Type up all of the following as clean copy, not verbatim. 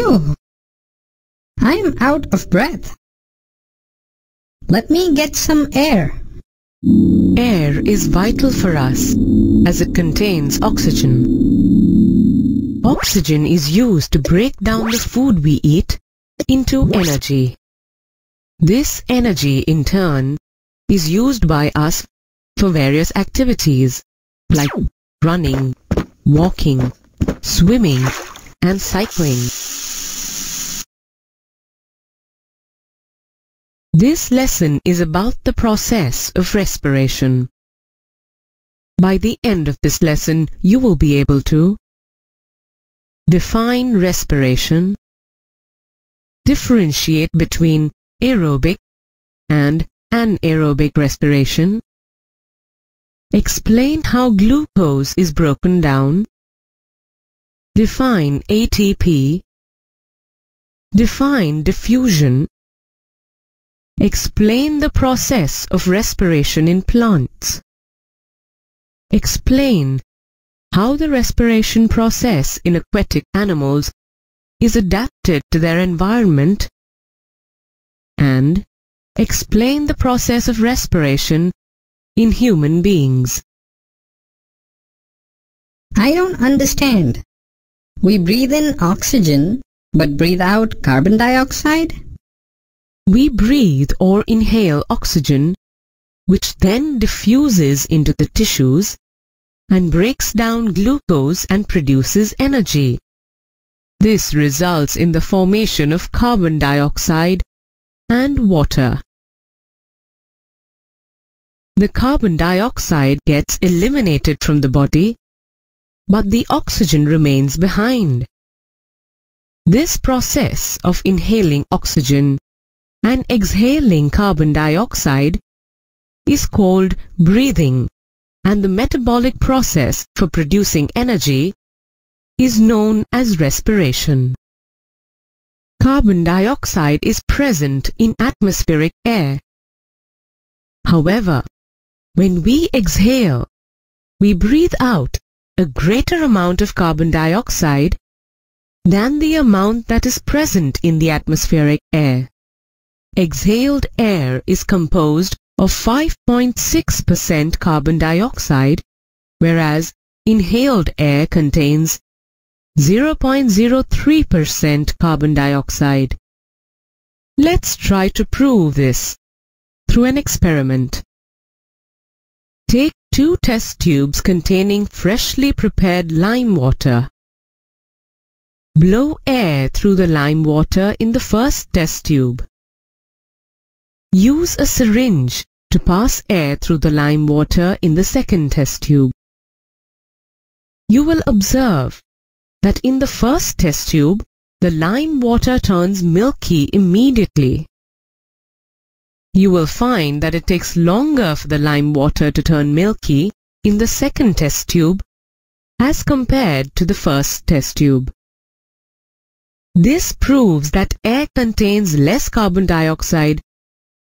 Phew! I'm out of breath. Let me get some air. Air is vital for us as it contains oxygen. Oxygen is used to break down the food we eat into energy. This energy, in turn, is used by us for various activities like running, walking, swimming, and cycling. This lesson is about the process of respiration. By the end of this lesson, you will be able to define respiration, differentiate between aerobic and anaerobic respiration, explain how glucose is broken down, define ATP, define diffusion, explain the process of respiration in plants, explain how the respiration process in aquatic animals is adapted to their environment, and explain the process of respiration in human beings. I don't understand. We breathe in oxygen, but breathe out carbon dioxide? We breathe or inhale oxygen, which then diffuses into the tissues and breaks down glucose and produces energy. This results in the formation of carbon dioxide and water. The carbon dioxide gets eliminated from the body, but the oxygen remains behind. This process of inhaling oxygen and exhaling carbon dioxide is called breathing, and the metabolic process for producing energy is known as respiration. Carbon dioxide is present in atmospheric air. However, when we exhale, we breathe out a greater amount of carbon dioxide than the amount that is present in the atmospheric air. Exhaled air is composed of 5.6% carbon dioxide, whereas inhaled air contains 0.03% carbon dioxide. Let's try to prove this through an experiment. Take 2 test tubes containing freshly prepared lime water. Blow air through the lime water in the first test tube. Use a syringe to pass air through the lime water in the second test tube. You will observe that in the first test tube, the lime water turns milky immediately. You will find that it takes longer for the lime water to turn milky in the second test tube as compared to the first test tube. This proves that air contains less carbon dioxide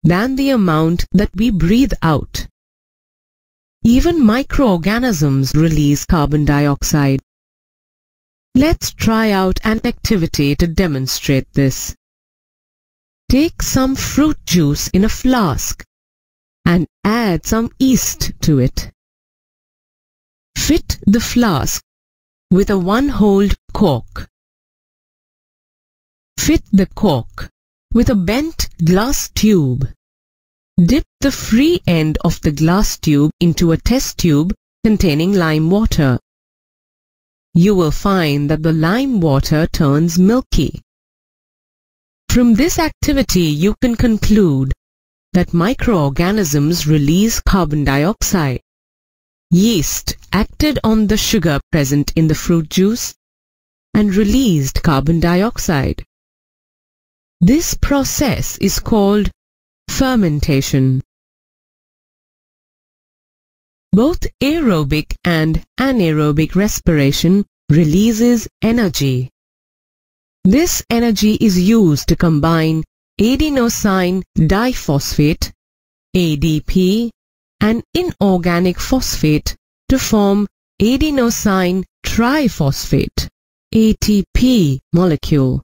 than the amount that we breathe out. Even microorganisms release carbon dioxide. Let's try out an activity to demonstrate this. Take some fruit juice in a flask and add some yeast to it. Fit the flask with a 1-holed cork. Fit the cork with a bent glass tube. Dip the free end of the glass tube into a test tube containing lime water. You will find that the lime water turns milky. From this activity, you can conclude that microorganisms release carbon dioxide. Yeast acted on the sugar present in the fruit juice and released carbon dioxide. This process is called fermentation. Both aerobic and anaerobic respiration releases energy. This energy is used to combine adenosine diphosphate, ADP, and inorganic phosphate to form adenosine triphosphate, ATP molecule.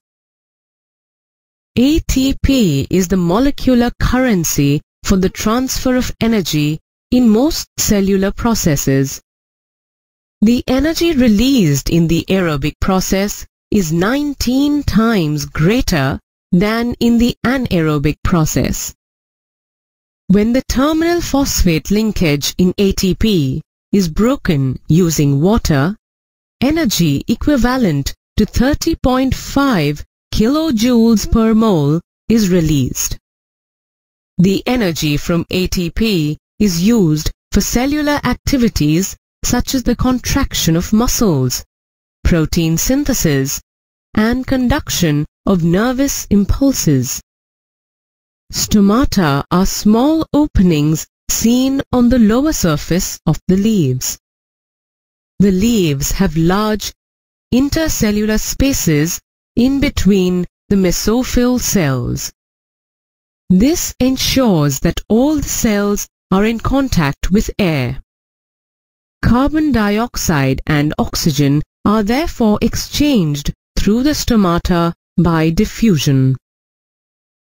ATP is the molecular currency for the transfer of energy in most cellular processes. The energy released in the aerobic process is 19 times greater than in the anaerobic process. When the terminal phosphate linkage in ATP is broken using water, energy equivalent to 30.5 kilojoules per mole is released. The energy from ATP is used for cellular activities such as the contraction of muscles, protein synthesis, and conduction of nervous impulses. Stomata are small openings seen on the lower surface of the leaves. The leaves have large intercellular spaces in between the mesophyll cells. This ensures that all the cells are in contact with air. Carbon dioxide and oxygen are therefore exchanged through the stomata by diffusion.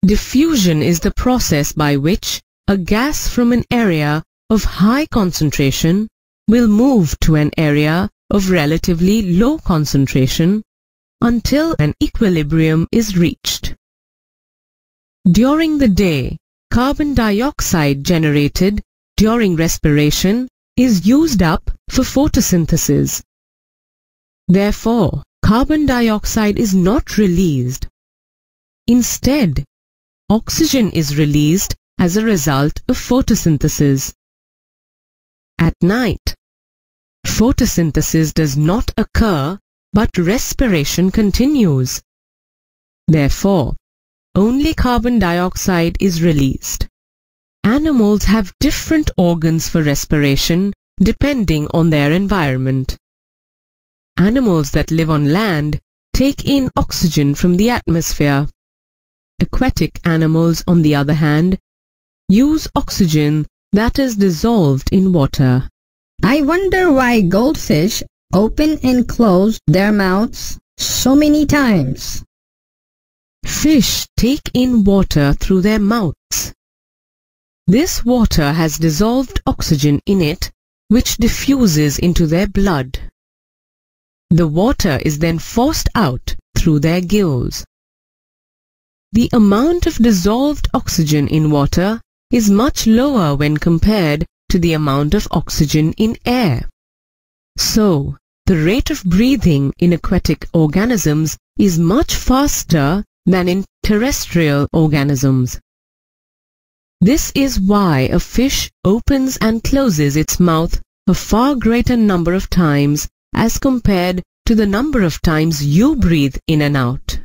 Diffusion is the process by which a gas from an area of high concentration will move to an area of relatively low concentration until an equilibrium is reached. During the day, carbon dioxide generated during respiration is used up for photosynthesis. Therefore, carbon dioxide is not released. Instead, oxygen is released as a result of photosynthesis. At night, photosynthesis does not occur, but respiration continues. Therefore, only carbon dioxide is released. Animals have different organs for respiration depending on their environment. Animals that live on land take in oxygen from the atmosphere. Aquatic animals, on the other hand, use oxygen that is dissolved in water. I wonder why goldfish open and close their mouths so many times. Fish take in water through their mouths. This water has dissolved oxygen in it, which diffuses into their blood. The water is then forced out through their gills. The amount of dissolved oxygen in water is much lower when compared to the amount of oxygen in air. So, the rate of breathing in aquatic organisms is much faster than in terrestrial organisms. This is why a fish opens and closes its mouth a far greater number of times as compared to the number of times you breathe in and out.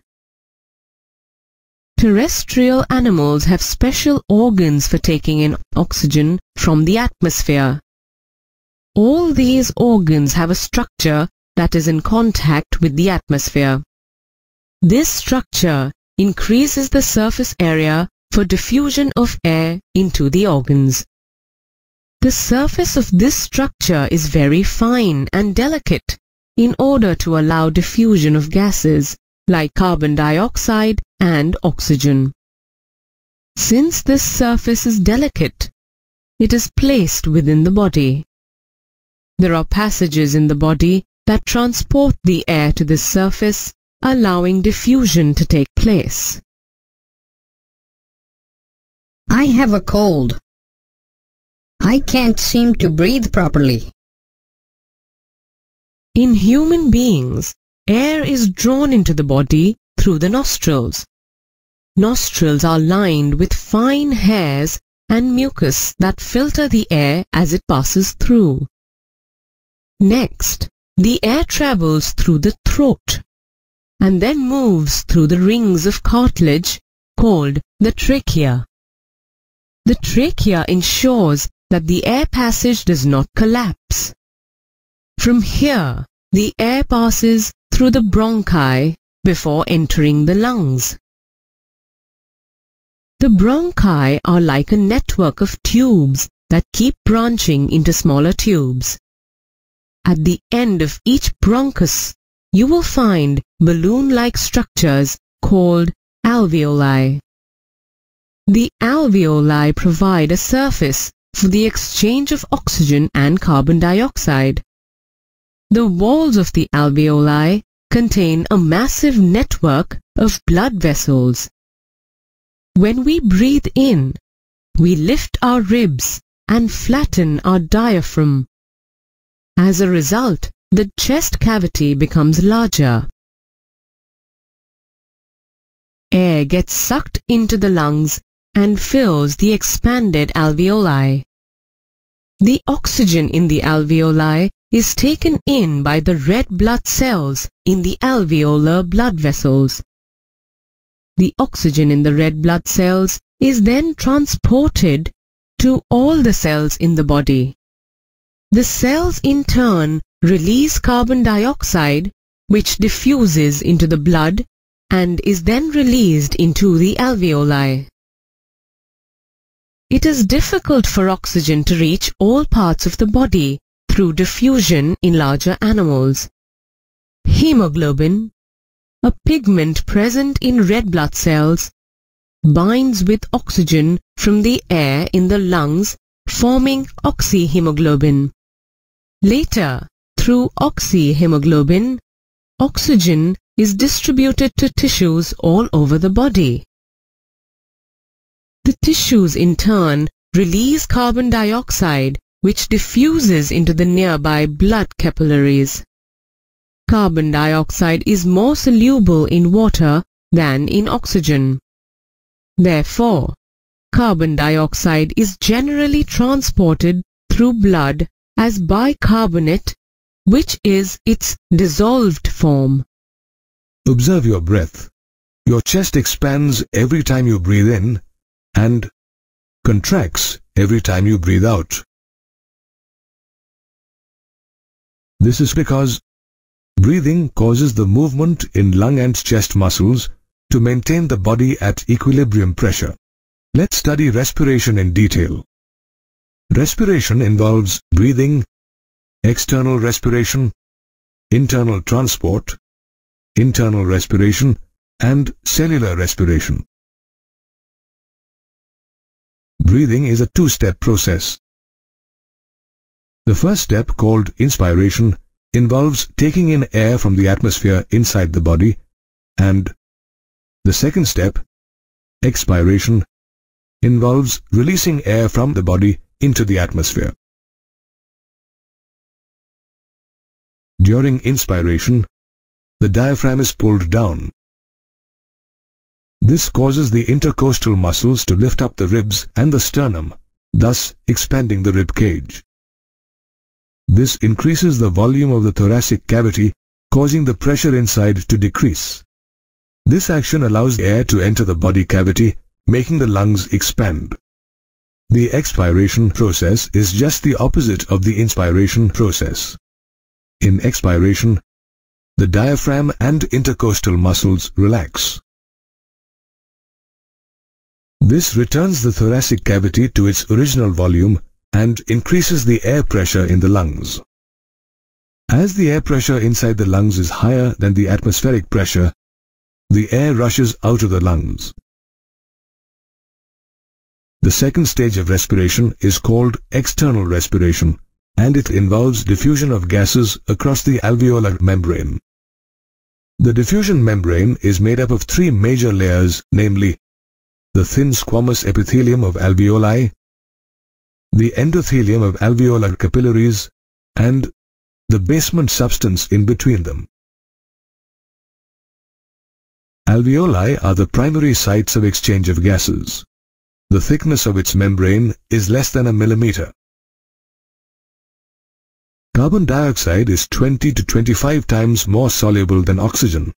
Terrestrial animals have special organs for taking in oxygen from the atmosphere. All these organs have a structure that is in contact with the atmosphere. This structure increases the surface area for diffusion of air into the organs. The surface of this structure is very fine and delicate in order to allow diffusion of gases like carbon dioxide and oxygen. Since this surface is delicate, it is placed within the body. There are passages in the body that transport the air to this surface, allowing diffusion to take place. I have a cold. I can't seem to breathe properly. In human beings, air is drawn into the body through the nostrils. Nostrils are lined with fine hairs and mucus that filter the air as it passes through. Next, the air travels through the throat and then moves through the rings of cartilage called the trachea. The trachea ensures that the air passage does not collapse. From here, the air passes through the bronchi before entering the lungs. The bronchi are like a network of tubes that keep branching into smaller tubes. At the end of each bronchus, you will find balloon-like structures called alveoli. The alveoli provide a surface for the exchange of oxygen and carbon dioxide. The walls of the alveoli contain a massive network of blood vessels. When we breathe in, we lift our ribs and flatten our diaphragm. As a result, the chest cavity becomes larger. Air gets sucked into the lungs and fills the expanded alveoli. The oxygen in the alveoli is taken in by the red blood cells in the alveolar blood vessels. The oxygen in the red blood cells is then transported to all the cells in the body. The cells in turn release carbon dioxide, which diffuses into the blood and is then released into the alveoli. It is difficult for oxygen to reach all parts of the body through diffusion in larger animals. Hemoglobin, a pigment present in red blood cells, binds with oxygen from the air in the lungs, forming oxyhemoglobin. Later, through oxyhemoglobin, oxygen is distributed to tissues all over the body. The tissues in turn release carbon dioxide, which diffuses into the nearby blood capillaries. Carbon dioxide is more soluble in water than in oxygen. Therefore, carbon dioxide is generally transported through blood as bicarbonate, which is its dissolved form. Observe your breath. Your chest expands every time you breathe in and contracts every time you breathe out. This is because breathing causes the movement in lung and chest muscles to maintain the body at equilibrium pressure. Let's study respiration in detail. Respiration involves breathing, external respiration, internal transport, internal respiration, and cellular respiration. Breathing is a two-step process. The first step, called inspiration, involves taking in air from the atmosphere inside the body, and the second step, expiration, involves releasing air from the body into the atmosphere. During inspiration, the diaphragm is pulled down. This causes the intercostal muscles to lift up the ribs and the sternum, thus expanding the rib cage. This increases the volume of the thoracic cavity, causing the pressure inside to decrease. This action allows air to enter the body cavity, making the lungs expand. The expiration process is just the opposite of the inspiration process. In expiration, the diaphragm and intercostal muscles relax. This returns the thoracic cavity to its original volume and increases the air pressure in the lungs. As the air pressure inside the lungs is higher than the atmospheric pressure, the air rushes out of the lungs. The second stage of respiration is called external respiration, and it involves diffusion of gases across the alveolar membrane. The diffusion membrane is made up of three major layers, namely the thin squamous epithelium of alveoli, the endothelium of alveolar capillaries, and the basement substance in between them. Alveoli are the primary sites of exchange of gases. The thickness of its membrane is less than a millimeter. Carbon dioxide is 20 to 25 times more soluble than oxygen.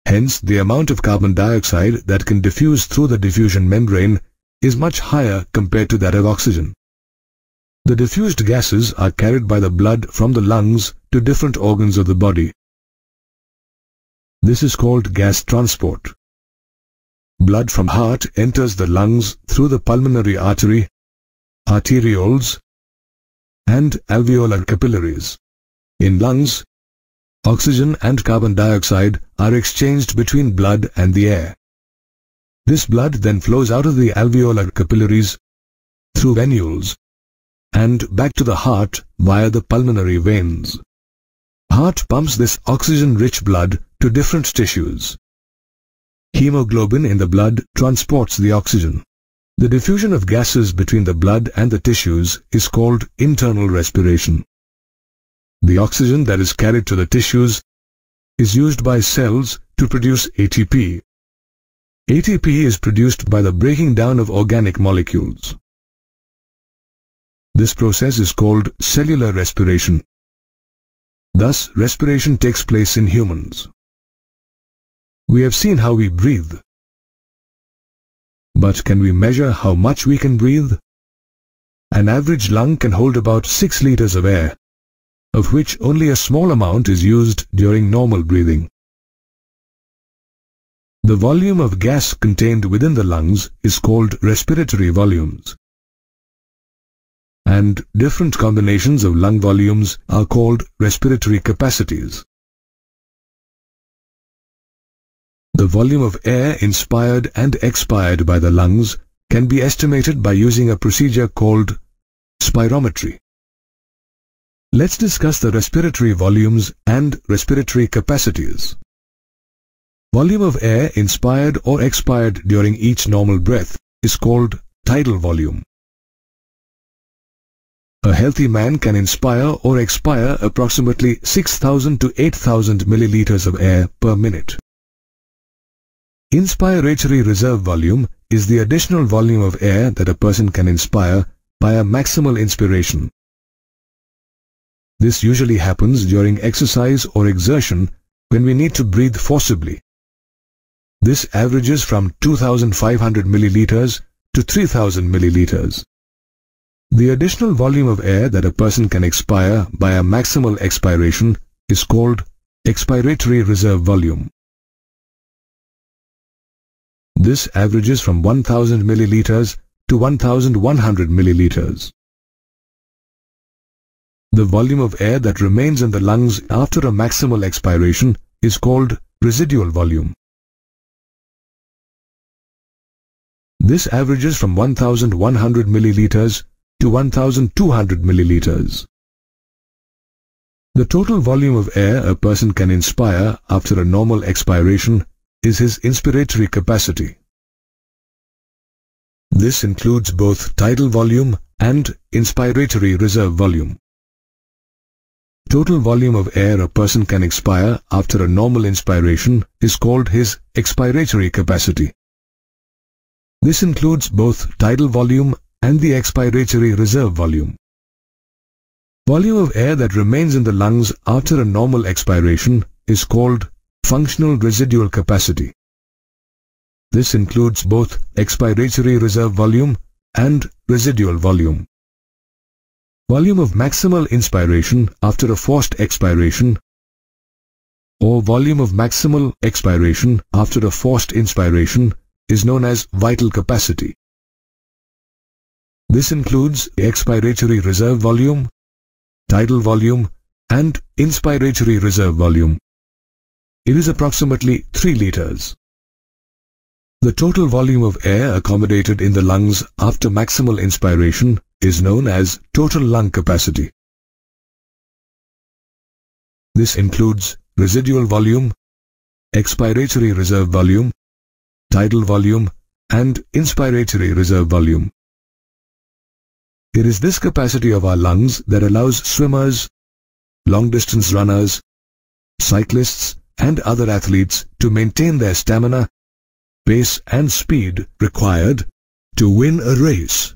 Hence, the amount of carbon dioxide that can diffuse through the diffusion membrane is much higher compared to that of oxygen. The diffused gases are carried by the blood from the lungs to different organs of the body. This is called gas transport. Blood from heart enters the lungs through the pulmonary artery, arterioles, and alveolar capillaries. In lungs, oxygen and carbon dioxide are exchanged between blood and the air. This blood then flows out of the alveolar capillaries, through venules, and back to the heart via the pulmonary veins. Heart pumps this oxygen-rich blood to different tissues. Hemoglobin in the blood transports the oxygen. The diffusion of gases between the blood and the tissues is called internal respiration. The oxygen that is carried to the tissues is used by cells to produce ATP. ATP is produced by the breaking down of organic molecules. This process is called cellular respiration. Thus, respiration takes place in humans. We have seen how we breathe. But can we measure how much we can breathe? An average lung can hold about 6 liters of air, of which only a small amount is used during normal breathing. The volume of gas contained within the lungs is called respiratory volumes, and different combinations of lung volumes are called respiratory capacities. The volume of air inspired and expired by the lungs can be estimated by using a procedure called spirometry. Let's discuss the respiratory volumes and respiratory capacities. Volume of air inspired or expired during each normal breath is called tidal volume. A healthy man can inspire or expire approximately 6,000 to 8,000 milliliters of air per minute. Inspiratory reserve volume is the additional volume of air that a person can inspire by a maximal inspiration. This usually happens during exercise or exertion when we need to breathe forcibly. This averages from 2,500 milliliters to 3,000 milliliters. The additional volume of air that a person can expire by a maximal expiration is called expiratory reserve volume. This averages from 1,000 milliliters to 1,100 milliliters. The volume of air that remains in the lungs after a maximal expiration is called residual volume. This averages from 1,100 milliliters to 1,200 milliliters. The total volume of air a person can inspire after a normal expiration is his inspiratory capacity. This includes both tidal volume and inspiratory reserve volume. Total volume of air a person can expire after a normal inspiration is called his expiratory capacity. This includes both tidal volume and the expiratory reserve volume. Volume of air that remains in the lungs after a normal expiration is called functional residual capacity. This includes both expiratory reserve volume and residual volume. Volume of maximal inspiration after a forced expiration, or volume of maximal expiration after a forced inspiration, is known as vital capacity. This includes the expiratory reserve volume, tidal volume, and inspiratory reserve volume. It is approximately 3 liters. The total volume of air accommodated in the lungs after maximal inspiration is known as total lung capacity. This includes residual volume, expiratory reserve volume, tidal volume, and inspiratory reserve volume. It is this capacity of our lungs that allows swimmers, long-distance runners, cyclists, and other athletes to maintain their stamina, pace, and speed required to win a race.